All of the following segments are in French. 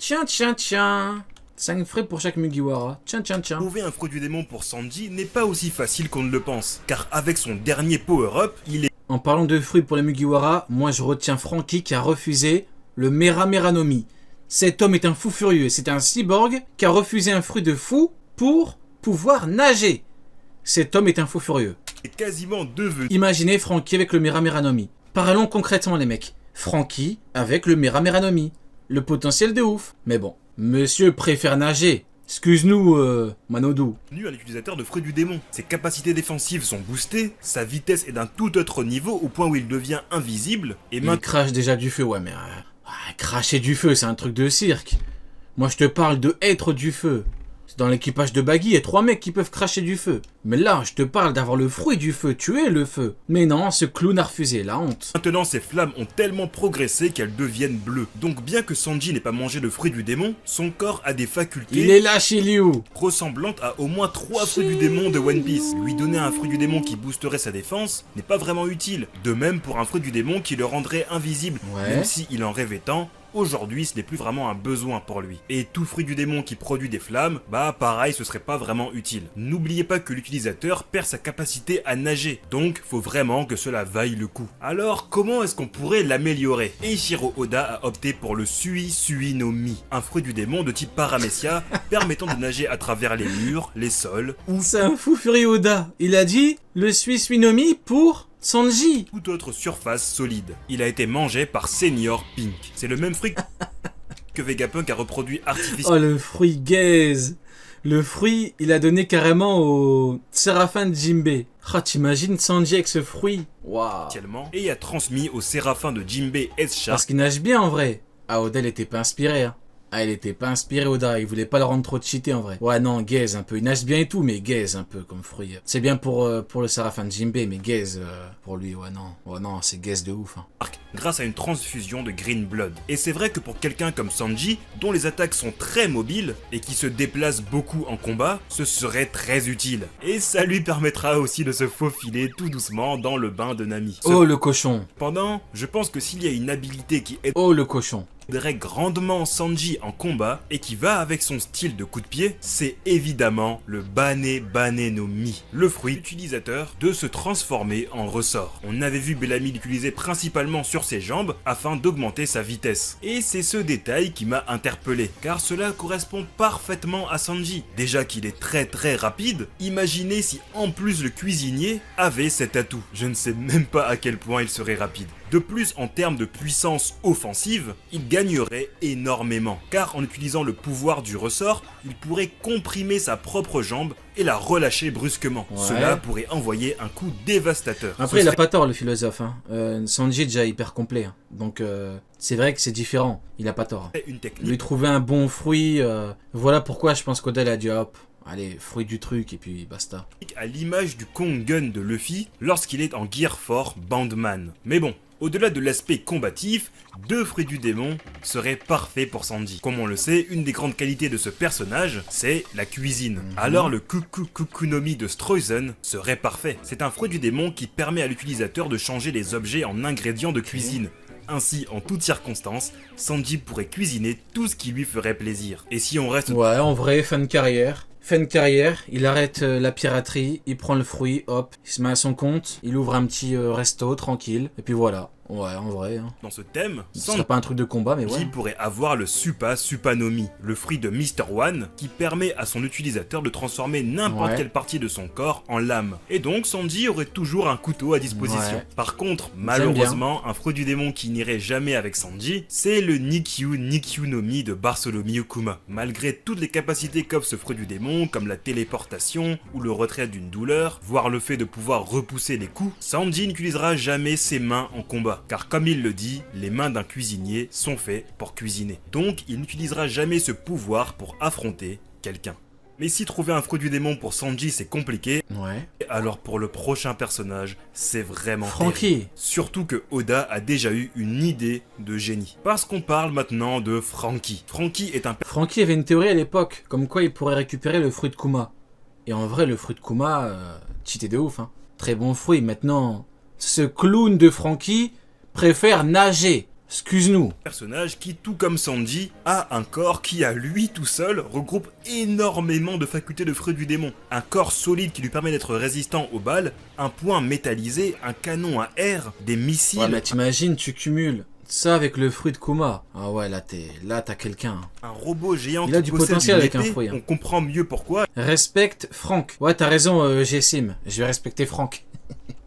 Tiens. 5 fruits pour chaque Mugiwara. Tiens. Trouver un fruit du démon pour Sanji n'est pas aussi facile qu'on ne le pense, car avec son dernier power-up, il est... En parlant de fruits pour les Mugiwara, moi je retiens Franky qui a refusé le Mera no Mi. Cet homme est un fou furieux, c'est un cyborg qui a refusé un fruit de fou pour pouvoir nager. Cet homme est un fou furieux. quasiment devenu... Imaginez Franky avec le Mera no Mi. Parlons concrètement les mecs. Franky avec le Mera no Mi. Le potentiel de ouf. Mais bon, monsieur préfère nager. Excuse-nous, Manodou. un utilisateur de fruits du démon. Ses capacités défensives sont boostées, sa vitesse est d'un tout autre niveau au point où il devient invisible, et Il maintenant... crache déjà du feu, ouais mais... cracher du feu, c'est un truc de cirque. Moi je te parle de être du feu. Dans l'équipage de Baggy, il y a 3 mecs qui peuvent cracher du feu. Mais là, je te parle d'avoir le fruit du feu, tu es le feu. Mais non, ce clown a refusé, la honte. Maintenant, ces flammes ont tellement progressé qu'elles deviennent bleues. Donc bien que Sanji n'ait pas mangé le fruit du démon, son corps a des facultés... Il est là, Shiryu. ressemblantes à au moins 3 fruits du démon de One Piece. Lui donner un fruit du démon qui boosterait sa défense n'est pas vraiment utile. De même pour un fruit du démon qui le rendrait invisible, Ouais. même s'il en rêvait tant. Aujourd'hui, ce n'est plus vraiment un besoin pour lui. Et tout fruit du démon qui produit des flammes, bah pareil, ce serait pas vraiment utile. N'oubliez pas que l'utilisateur perd sa capacité à nager, donc faut vraiment que cela vaille le coup. Alors, comment est-ce qu'on pourrait l'améliorer? Eiichiro Oda a opté pour le Sui no Mi, un fruit du démon de type Paramecia, permettant de nager à travers les murs, les sols, ou C'est un fou furieux Oda. Il a dit le Suinomi pour Sanji. toute autre surface solide. Il a été mangé par Senior Pink. C'est le même fruit que Vegapunk a reproduit artificiellement. Oh le fruit gaze. Le fruit, il a donné carrément au Séraphin de Jinbei. Ah, t'imagines Sanji avec ce fruit? Waouh. Et a transmis au Séraphin de Jinbei S-Shark Parce qu'il nage bien en vrai. Ah, Oda, il était pas inspiré. Hein. Ah, il était pas inspiré, Oda. Il voulait pas le rendre trop cheaté en vrai. Ouais, non, gaze un peu. Il nage bien et tout, mais gaze un peu comme fruit. C'est bien pour le Séraphin de Jinbei, mais gaze pour lui, ouais, non. Ouais, non, c'est gaze de ouf. Hein. grâce à une transfusion de Green Blood. Et c'est vrai que pour quelqu'un comme Sanji, dont les attaques sont très mobiles et qui se déplace beaucoup en combat, ce serait très utile. Et ça lui permettra aussi de se faufiler tout doucement dans le bain de Nami. Oh le cochon. Cependant, je pense que s'il y a une habilité qui Oh le cochon. aiderait grandement Sanji en combat et qui va avec son style de coup de pied, c'est évidemment le Bane no Mi, le fruit utilisateur de se transformer en ressort. On avait vu Bellamy l'utiliser principalement sur ses jambes afin d'augmenter sa vitesse. Et c'est ce détail qui m'a interpellé, car cela correspond parfaitement à Sanji. Déjà qu'il est très rapide, imaginez si en plus le cuisinier avait cet atout. Je ne sais même pas à quel point il serait rapide. De plus, en termes de puissance offensive, il gagnerait énormément, car en utilisant le pouvoir du ressort, il pourrait comprimer sa propre jambe et la relâcher brusquement. Ouais. Cela pourrait envoyer un coup dévastateur. Après, il a pas tort, le philosophe. Hein. Sanji est déjà hyper complet. Hein. Donc, c'est vrai que c'est différent. Il a pas tort. Une Lui technique trouver un bon fruit. Voilà pourquoi je pense qu'Oda a dit hop. Allez, fruit du truc et puis basta. à l'image du Kong Gun de Luffy lorsqu'il est en Gear 4 Bandman. Mais bon, au-delà de l'aspect combatif, 2 fruits du démon seraient parfaits pour Sanji. Comme on le sait, une des grandes qualités de ce personnage, c'est la cuisine. Alors le Kukunomi de Streusen serait parfait. C'est un fruit du démon qui permet à l'utilisateur de changer les objets en ingrédients de cuisine. Ainsi, en toutes circonstances, Sanji pourrait cuisiner tout ce qui lui ferait plaisir. Et si on reste... Ouais, en vrai, fin de carrière. Fin de carrière, il arrête la piraterie, il prend le fruit, hop, il se met à son compte, il ouvre un petit resto tranquille, et puis voilà. Ouais, en vrai. Hein. dans ce thème, Ce serait pas un truc de combat, mais Sanji ouais. pourrait avoir le Supanomi, le fruit de Mr. One, qui permet à son utilisateur de transformer n'importe Ouais. quelle partie de son corps en lame. Et donc Sanji aurait toujours un couteau à disposition. Ouais. Par contre, malheureusement, un fruit du démon qui n'irait jamais avec Sanji, c'est le Nikyunomi de Bartholomew Kuma. Malgré toutes les capacités qu'offre ce fruit du démon, comme la téléportation ou le retrait d'une douleur, voire le fait de pouvoir repousser les coups, Sanji n'utilisera jamais ses mains en combat. Car comme il le dit, les mains d'un cuisinier sont faites pour cuisiner. Donc il n'utilisera jamais ce pouvoir pour affronter quelqu'un. Mais si trouver un fruit du démon pour Sanji c'est compliqué, Ouais. alors pour le prochain personnage, c'est vraiment Franky. terrible. Surtout que Oda a déjà eu une idée de génie. Parce qu'on parle maintenant de Franky. Franky est un Franky avait une théorie à l'époque, comme quoi il pourrait récupérer le fruit de Kuma. Et en vrai, le fruit de Kuma, cheaté de ouf. Hein. Très bon fruit. Maintenant, ce clown de Franky préfère nager. Excuse-nous. Personnage qui, tout comme Sanji, a un corps qui, à lui tout seul, regroupe énormément de facultés de fruit du démon. Un corps solide qui lui permet d'être résistant aux balles, un poing métallisé, un canon à air, des missiles, Ouais, mais t'imagines, tu cumules ça avec le fruit de Kuma. Ah ouais, là t'as quelqu'un. un robot géant Il a qui du possède potentiel une avec un épée. fruit, hein. On comprend mieux pourquoi, Respecte Franck. Ouais, t'as raison, Jessim. Je vais respecter Franck.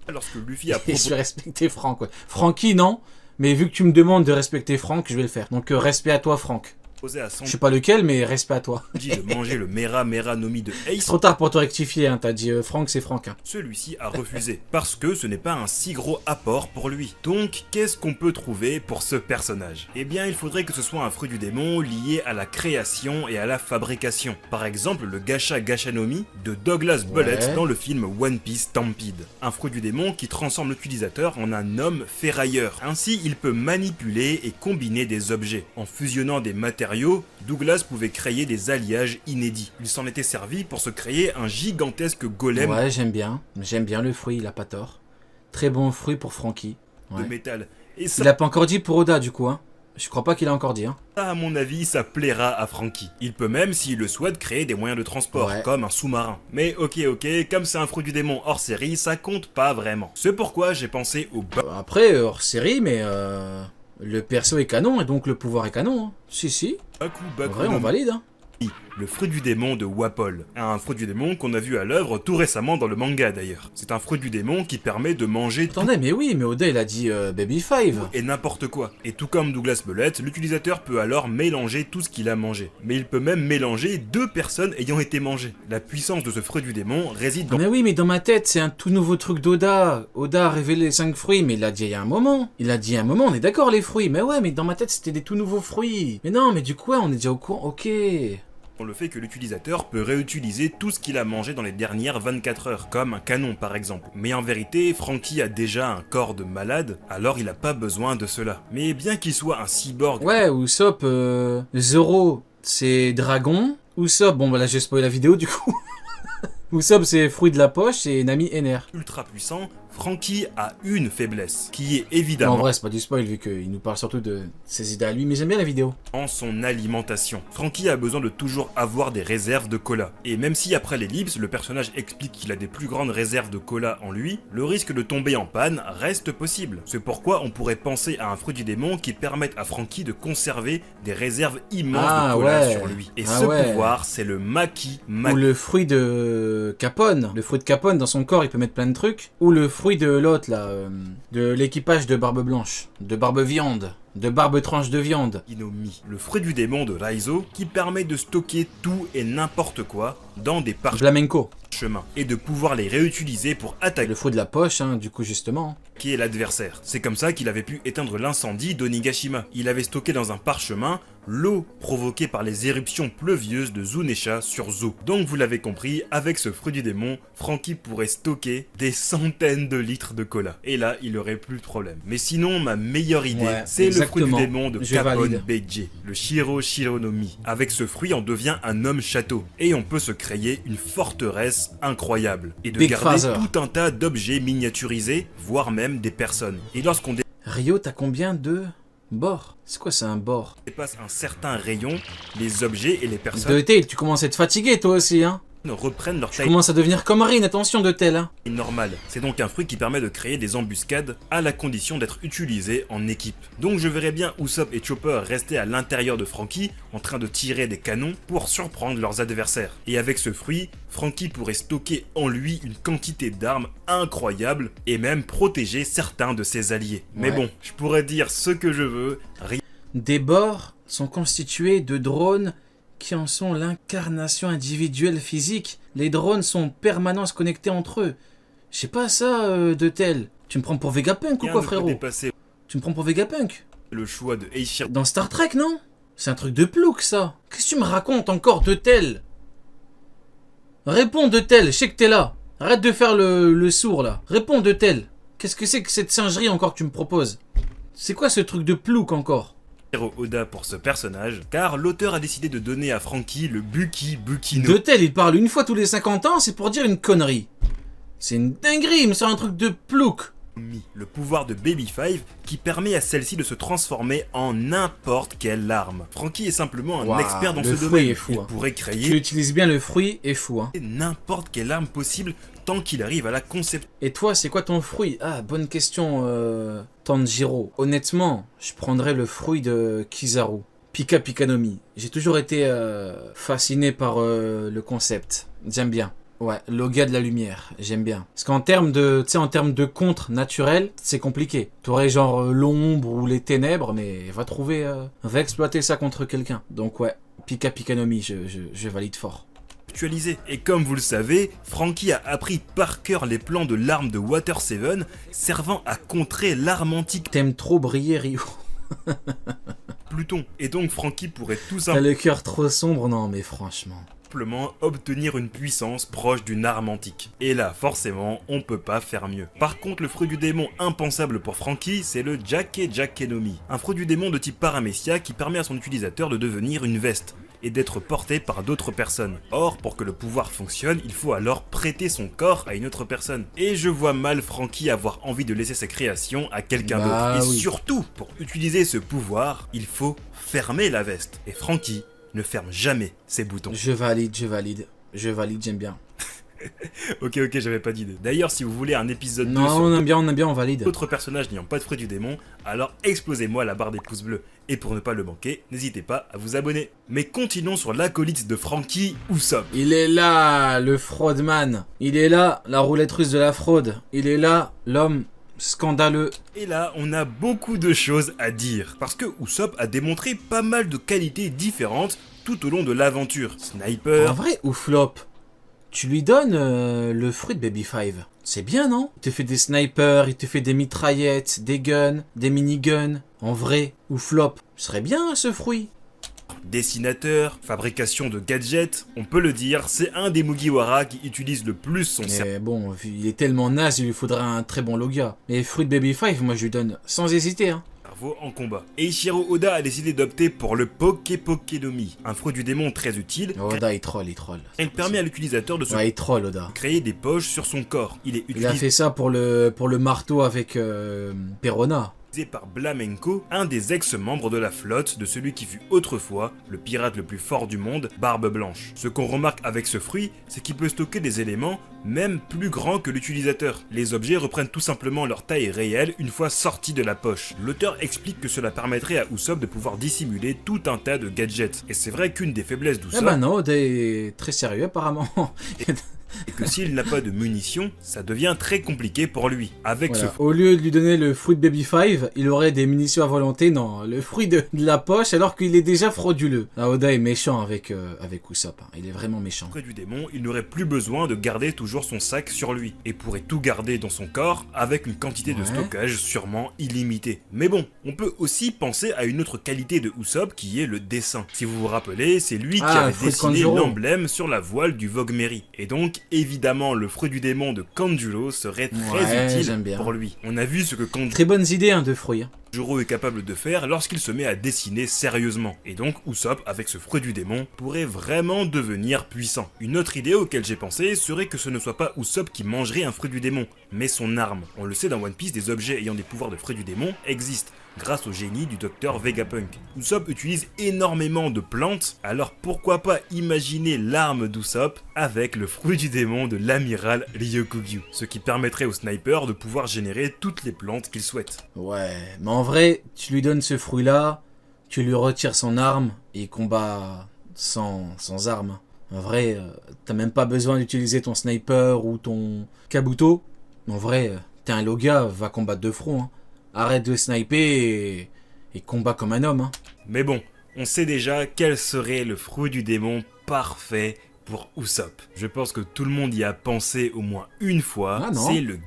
lorsque Luffy a Je proposé vais respecter Franck, ouais. Francky, non. Mais vu que tu me demandes de respecter Franck, je vais le faire. Donc, respect à toi, Franck. à Je Sanji sais pas lequel, mais respect à toi. de manger le Mera Mera no Mi de C'est Ace, trop tard pour te rectifier, hein. T'as dit Franck, c'est Franck. Hein. celui-ci a refusé, parce que ce n'est pas un si gros apport pour lui. Donc, qu'est-ce qu'on peut trouver pour ce personnage? Eh bien, il faudrait que ce soit un fruit du démon lié à la création et à la fabrication. Par exemple, le Gacha Gashanomi de Douglas Bullet Ouais. dans le film One Piece Stampede. Un fruit du démon qui transforme l'utilisateur en un homme ferrailleur. Ainsi, il peut manipuler et combiner des objets. En fusionnant des matériaux, Douglas pouvait créer des alliages inédits. Il s'en était servi pour se créer un gigantesque golem Ouais, j'aime bien. J'aime bien le fruit, il a pas tort. Très bon fruit pour Francky. de Ouais. métal. Et Il ça, a pas encore dit pour Oda, du coup, hein. Je crois pas qu'il a encore dit, hein. à mon avis, ça plaira à Franky. Il peut même, s'il le souhaite, créer des moyens de transport, Ouais. comme un sous-marin. Mais ok, comme c'est un fruit du démon hors série, ça compte pas vraiment. C'est pourquoi j'ai pensé au Après, hors série, mais le perso est canon et donc le pouvoir est canon. Hein. Si. Baku En Baku vrai, no on valide. Hein. le fruit du démon de Wapol. Un fruit du démon qu'on a vu à l'œuvre tout récemment dans le manga d'ailleurs. C'est un fruit du démon qui permet de manger tout Attendez, mais oui, mais Oda, il a dit Baby Five. et n'importe quoi. Et tout comme Douglas Bullet, l'utilisateur peut alors mélanger tout ce qu'il a mangé. Mais il peut même mélanger deux personnes ayant été mangées. La puissance de ce fruit du démon réside dans Mais oui, mais dans ma tête, c'est un tout nouveau truc d'Oda. Oda a révélé les 5 fruits, mais il l'a dit il y a un moment. On est d'accord, les fruits. Mais ouais, mais dans ma tête, c'était des tout nouveaux fruits. Mais non, mais du coup, ouais, on est déjà au courant. Ok. le fait que l'utilisateur peut réutiliser tout ce qu'il a mangé dans les dernières 24 heures, comme un canon par exemple. Mais en vérité, Franky a déjà un corps de malade, alors il n'a pas besoin de cela. Mais bien qu'il soit un cyborg Ouais, Usopp, Zoro, c'est dragon. Usopp, bon, bah là, j'ai spoilé la vidéo, du coup. Usopp, c'est fruit de la poche et Nami Ener. ultra puissant, Franky a une faiblesse, qui est Non, en évidemment vrai, c'est pas du spoil, vu qu'il nous parle surtout de ses idées à lui, mais j'aime bien la vidéo. en son alimentation. Franky a besoin de toujours avoir des réserves de cola. Et même si après l'ellipse, le personnage explique qu'il a des plus grandes réserves de cola en lui, le risque de tomber en panne reste possible. C'est pourquoi on pourrait penser à un fruit du démon qui permette à Franky de conserver des réserves immenses de cola ouais. sur lui. Et Ah ce ouais. pouvoir, c'est le Maki Ou Maki. le fruit de Capone. Le fruit de Capone, dans son corps, il peut mettre plein de trucs. Ou le fruit de l'autre, là, de l'équipage de Barbe Blanche. De Barbe Viande. De Barbe Tranche de Viande. Inomi, le fruit du démon de Raizo, qui permet de stocker tout et n'importe quoi dans des Flamenco. parchemins et de pouvoir les réutiliser pour attaquer Le fruit de la poche, hein, du coup, justement. l'adversaire. C'est comme ça qu'il avait pu éteindre l'incendie d'Onigashima. Il avait stocké dans un parchemin l'eau provoquée par les éruptions pleuvieuses de Zunesha sur Zo. Donc vous l'avez compris, avec ce fruit du démon, Franky pourrait stocker des centaines de litres de cola. Et là, il aurait plus de problème. Mais sinon, ma meilleure idée, Ouais, c'est le fruit du exactement. démon de Je Capone valide. Beiji, le Shiro Shironomi. Avec ce fruit, on devient un homme château. Et on peut se créer une forteresse incroyable. Et de Big garder Father. tout un tas d'objets miniaturisés, voire même des personnes. Et lorsqu'on Rio, t'as combien de bords? C'est quoi, c'est un bord? dépasse un certain rayon, les objets et les personnes De Tail, tu commences à être fatigué, toi aussi, hein? reprennent leur Tu taille commences à devenir comme Rin, attention, de Tail, hein? normale. C'est donc un fruit qui permet de créer des embuscades à la condition d'être utilisé en équipe. Donc je verrais bien Usopp et Chopper rester à l'intérieur de Franky en train de tirer des canons pour surprendre leurs adversaires. Et avec ce fruit, Franky pourrait stocker en lui une quantité d'armes incroyable et même protéger certains de ses alliés. Mais Ouais. bon, je pourrais dire ce que je veux, rien Des bords sont constitués de drones qui en sont l'incarnation individuelle physique. Les drones sont permanents connectés entre eux. Je sais pas ça, de Tail. Tu me prends pour Vegapunk ou ne quoi, peut frérot? dépasser Tu me prends pour Vegapunk? le choix de Eiichiro Dans Star Trek, non? C'est un truc de plouc, ça. Qu'est-ce que tu me racontes encore, de Tail? Réponds, de Tail, je sais que t'es là. Arrête de faire le sourd, là. Réponds, de Tail. Qu'est-ce que c'est que cette singerie encore que tu me proposes? C'est quoi ce truc de plouc encore? Oda pour ce personnage, car l'auteur a décidé de donner à Franky le Buki Bukino. De Tail, il parle une fois tous les 50 ans, c'est pour dire une connerie. C'est une dinguerie, mais c'est un truc de plouc. Le pouvoir de Baby Five qui permet à celle-ci de se transformer en n'importe quelle arme. Franky est simplement un Waouh, expert dans le ce fruit domaine. est fou, Il hein. pourrait Tu créer utilises bien le fruit et fou, hein. n'importe quelle arme possible tant qu'il arrive à la concepter. Et toi, c'est quoi ton fruit? Ah, bonne question, Tanjiro. Honnêtement, je prendrais le fruit de Kizaru. Pika Pikanomi. J'ai toujours été fasciné par le concept. J'aime bien. Ouais, Loga de la lumière, j'aime bien. Parce qu'en termes de, tu sais, en termes de contre naturel, c'est compliqué. T'aurais genre l'ombre ou les ténèbres, mais va exploiter ça contre quelqu'un. Donc ouais, Pika Pikanomi, je valide fort. Actualisé. Et comme vous le savez, Franky a appris par cœur les plans de l'arme de Water 7, servant à contrer l'arme antique T'aimes trop briller, Ryu. Pluton. Et donc Franky pourrait tout T'as simplement le cœur trop sombre, non mais franchement. obtenir une puissance proche d'une arme antique. Et là, forcément, on peut pas faire mieux. Par contre, le fruit du démon impensable pour Franky, c'est le Jakenomi. Un fruit du démon de type paramécia qui permet à son utilisateur de devenir une veste et d'être porté par d'autres personnes. Or, pour que le pouvoir fonctionne, il faut alors prêter son corps à une autre personne. Et je vois mal Franky avoir envie de laisser sa création à quelqu'un d'autre. Et oui. surtout, pour utiliser ce pouvoir, il faut fermer la veste. Et Franky ne ferme jamais ses boutons. Je valide, j'aime bien. Ok, j'avais pas d'idée. D'ailleurs, si vous voulez un épisode 2 Non, sur on aime bien, on valide. d'autres personnages n'ayant pas de fruit du démon, alors explosez-moi la barre des pouces bleus. Et pour ne pas le manquer, n'hésitez pas à vous abonner. Mais continuons sur l'acolyte de Franky, Usopp. Il est là, le fraudman. Il est là, la roulette russe de la fraude. Il est là, l'homme scandaleux. Et là, on a beaucoup de choses à dire. Parce que Usopp a démontré pas mal de qualités différentes tout au long de l'aventure. En Sniper, vrai, ou flop, tu lui donnes le fruit de Baby Five. C'est bien, non? Il te fait des snipers, il te fait des mitraillettes, des guns, des miniguns. En vrai, ou flop, ce serait bien ce fruit. dessinateur, fabrication de gadgets, on peut le dire, c'est un des Mugiwara qui utilise le plus son cerveau. Mais bon, vu il est tellement naze, il lui faudra un très bon Loga. Mais fruit de Baby Five, moi je lui donne sans hésiter, hein. En combat. Eiichiro Oda a décidé d'opter pour le Pokenomi, un fruit du démon très utile. Oda, il troll. Elle permet à l'utilisateur de se Ouais, il troll, Oda. créer des poches sur son corps. Il est Il a utilisé fait ça pour le marteau avec Perona. par Blamenko, un des ex-membres de la flotte de celui qui fut autrefois le pirate le plus fort du monde, Barbe Blanche. Ce qu'on remarque avec ce fruit, c'est qu'il peut stocker des éléments même plus grands que l'utilisateur. Les objets reprennent tout simplement leur taille réelle une fois sortis de la poche. L'auteur explique que cela permettrait à Usopp de pouvoir dissimuler tout un tas de gadgets. Et c'est vrai qu'une des faiblesses Ah d'Usopp bah non, Oda est très sérieux apparemment. est que s'il n'a pas de munitions, ça devient très compliqué pour lui. Avec Voilà. ce Au lieu de lui donner le fruit de Baby Five, il aurait des munitions à volonté. Non, le fruit de la poche alors qu'il est déjà frauduleux. Ah, Oda est méchant avec Usopp. Hein. Il est vraiment méchant. fruit du démon, il n'aurait plus besoin de garder toujours son sac sur lui, et pourrait tout garder dans son corps avec une quantité de Ouais. stockage sûrement illimitée. Mais bon, on peut aussi penser à une autre qualité de Usopp qui est le dessin. Si vous vous rappelez, c'est lui qui Ah, avait fruit de dessiné Kanjuro. l'emblème sur la voile du Vogue Mary. Et donc, évidemment, le fruit du démon de Kanjuro serait très Ouais, utile j'aime bien. pour lui. On a vu ce que Kanjuro Très bonnes idées hein, de fruits. Hein. est capable de faire lorsqu'il se met à dessiner sérieusement. Et donc Usopp, avec ce fruit du démon, pourrait vraiment devenir puissant. Une autre idée auquel j'ai pensé serait que ce ne soit pas Usopp qui mangerait un fruit du démon, mais son arme. On le sait dans One Piece, des objets ayant des pouvoirs de fruit du démon existent, grâce au génie du docteur Vegapunk. Usopp utilise énormément de plantes, alors pourquoi pas imaginer l'arme d'Usopp avec le fruit du démon de l'amiral Ryokugyu, ce qui permettrait au sniper de pouvoir générer toutes les plantes qu'il souhaite. Ouais, mais en vrai, tu lui donnes ce fruit-là, tu lui retires son arme et il combat sans arme. En vrai, t'as même pas besoin d'utiliser ton sniper ou ton kabuto. En vrai, t'es un Loga, va combattre de front. Hein. Arrête de sniper et combat comme un homme. Hein. Mais bon, on sait déjà quel serait le fruit du démon parfait pour Usopp. Je pense que tout le monde y a pensé au moins une fois, Ah non. c'est le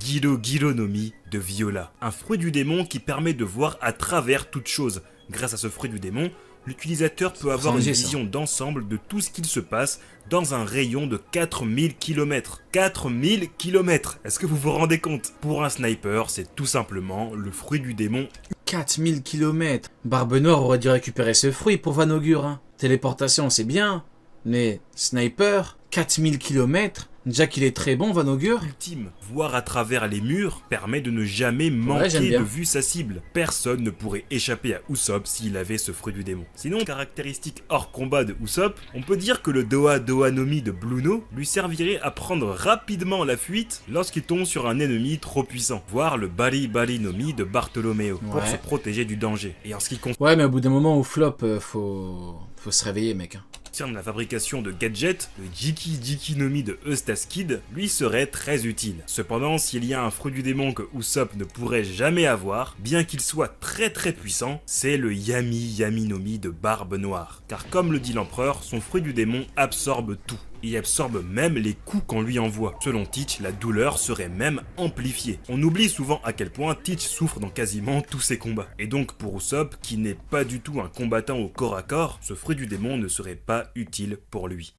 Gironomi de Viola. Un fruit du démon qui permet de voir à travers toute chose. Grâce à ce fruit du démon, l'utilisateur peut avoir une léger, ça. vision d'ensemble de tout ce qu'il se passe dans un rayon de 4000 km. 4000 km! Est-ce que vous vous rendez compte? Pour un sniper, c'est tout simplement le fruit du démon. 4000 km. Barbe Noire aurait dû récupérer ce fruit pour Van Augur. Hein. Téléportation, c'est bien. Mais sniper, 4000 km. Déjà qu'il est très bon, Van Augure. Ultime, voir à travers les murs permet de ne jamais j'aime manquer bien. de vue sa cible. Personne ne pourrait échapper à Usopp s'il avait ce fruit du démon. Sinon, caractéristique hors combat de Usopp, on peut dire que le Doa Doa no Mi de Bluno lui servirait à prendre rapidement la fuite lorsqu'il tombe sur un ennemi trop puissant, voire le Bari Bari no Mi de Bartolomeo pour Ouais. se protéger du danger. Et en ce qui Ouais, mais au bout d'un moment, au flop, faut se réveiller, mec. Hein. concerne la fabrication de gadgets, le Jiki Jiki no Mi de Eustace Kid lui serait très utile. Cependant, s'il y a un fruit du démon que Usopp ne pourrait jamais avoir, bien qu'il soit très puissant, c'est le Yami Yami no Mi de Barbe Noire. Car comme le dit l'empereur, son fruit du démon absorbe tout. Il absorbe même les coups qu'on lui envoie. Selon Teach, la douleur serait même amplifiée. On oublie souvent à quel point Teach souffre dans quasiment tous ses combats. Et donc pour Usopp, qui n'est pas du tout un combattant au corps à corps, ce fruit du démon ne serait pas utile pour lui.